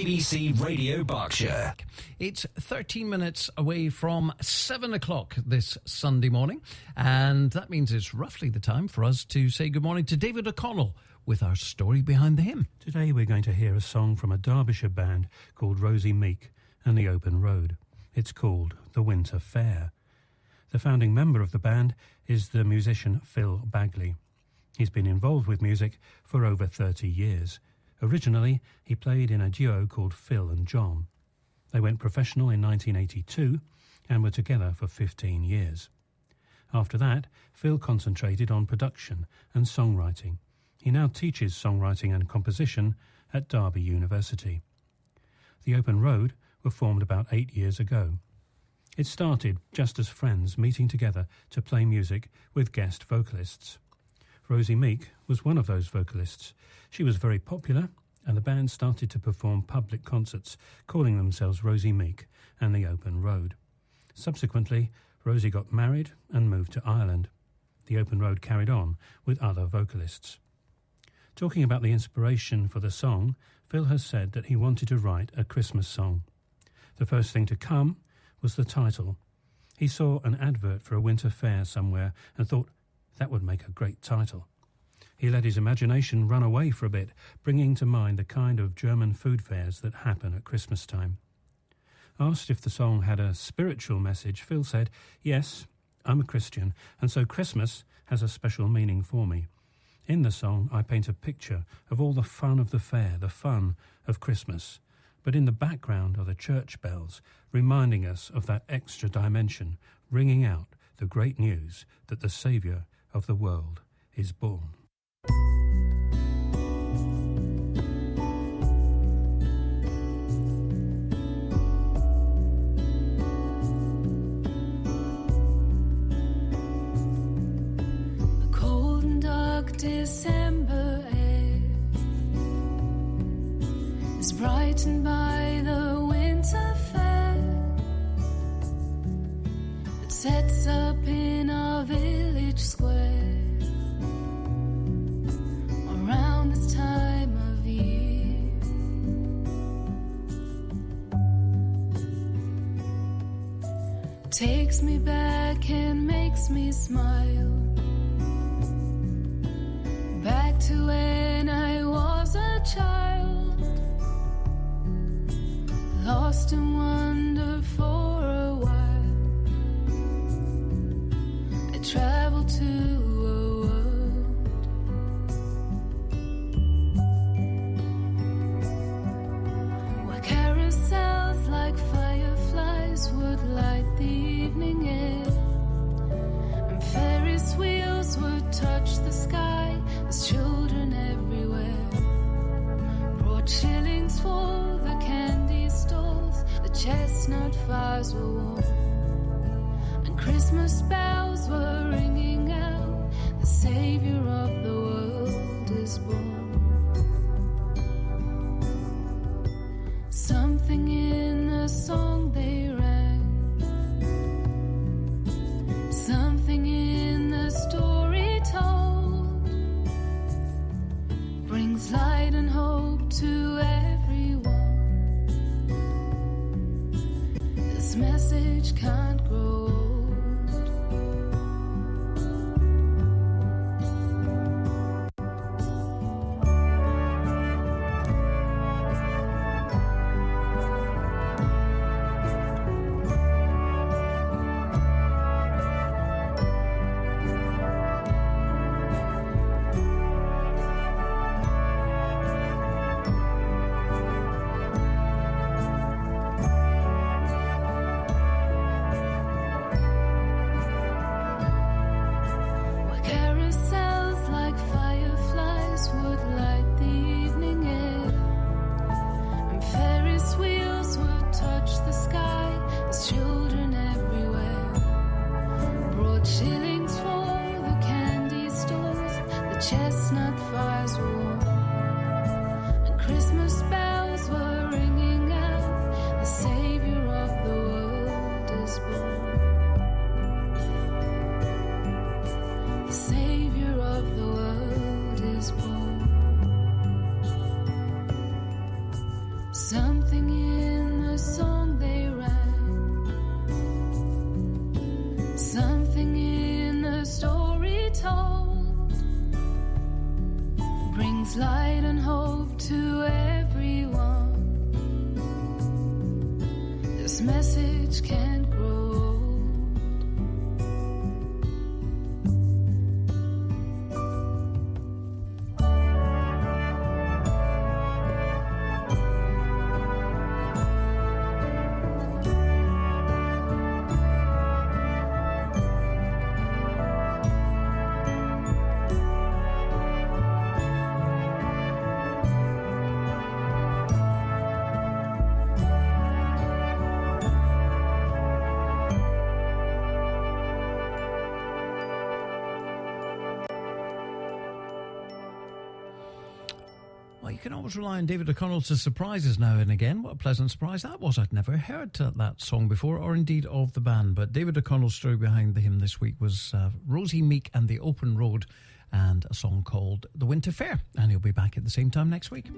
BBC Radio Berkshire. It's 13 minutes away from 7 o'clock this Sunday morning, and that means it's roughly the time for us to say good morning to David O'Connell with our story behind the hymn. Today we're going to hear a song from a Derbyshire band called Rosie, Meek and the Open Road. It's called The Winter Fair. The founding member of the band is the musician Phil Bagley. He's been involved with music for over 30 years. Originally, he played in a duo called Phil and John. They went professional in 1982 and were together for 15 years. After that, Phil concentrated on production and songwriting. He now teaches songwriting and composition at Derby University. The Open Road were formed about 8 years ago. It started just as friends meeting together to play music with guest vocalists. Rosie Meek was one of those vocalists. She was very popular, and the band started to perform public concerts, calling themselves Rosie Meek and the Open Road. Subsequently, Rosie got married and moved to Ireland. The Open Road carried on with other vocalists. Talking about the inspiration for the song, Phil has said that he wanted to write a Christmas song. The first thing to come was the title. He saw an advert for a winter fair somewhere and thought that would make a great title. He let his imagination run away for a bit, bringing to mind the kind of German food fairs that happen at Christmas time. Asked if the song had a spiritual message, Phil said, "Yes, I'm a Christian, and so Christmas has a special meaning for me. In the song, I paint a picture of all the fun of the fair, the fun of Christmas. But in the background are the church bells, reminding us of that extra dimension, ringing out the great news that the Saviour of the world is born." The cold and dark December air is brightened by the winter fair that sets up in our village square around this time of year. Takes me back and makes me smile, back to when I was a child, lost in wonder for a while. I traveled to a world where carousels like fireflies would light the evening air, and Ferris wheels would touch the sky as children everywhere brought shillings for the candy stalls. The chestnut fires were warm, and Christmas bells were ringing out. The Saviour of the world is born. Something in the song they rang, something in the story told, brings light and hope to everyone. This message can't grow old. Something in the song they write, something in the story told, brings light and hope to everyone. This message can't grow. Well, you can always rely on David O'Connell to surprise us now and again. What a pleasant surprise that was. I'd never heard that song before, or indeed of the band. But David O'Connell's story behind the hymn this week was Rosie, Meek and the Open Road, and a song called The Winter Fair. And he'll be back at the same time next week.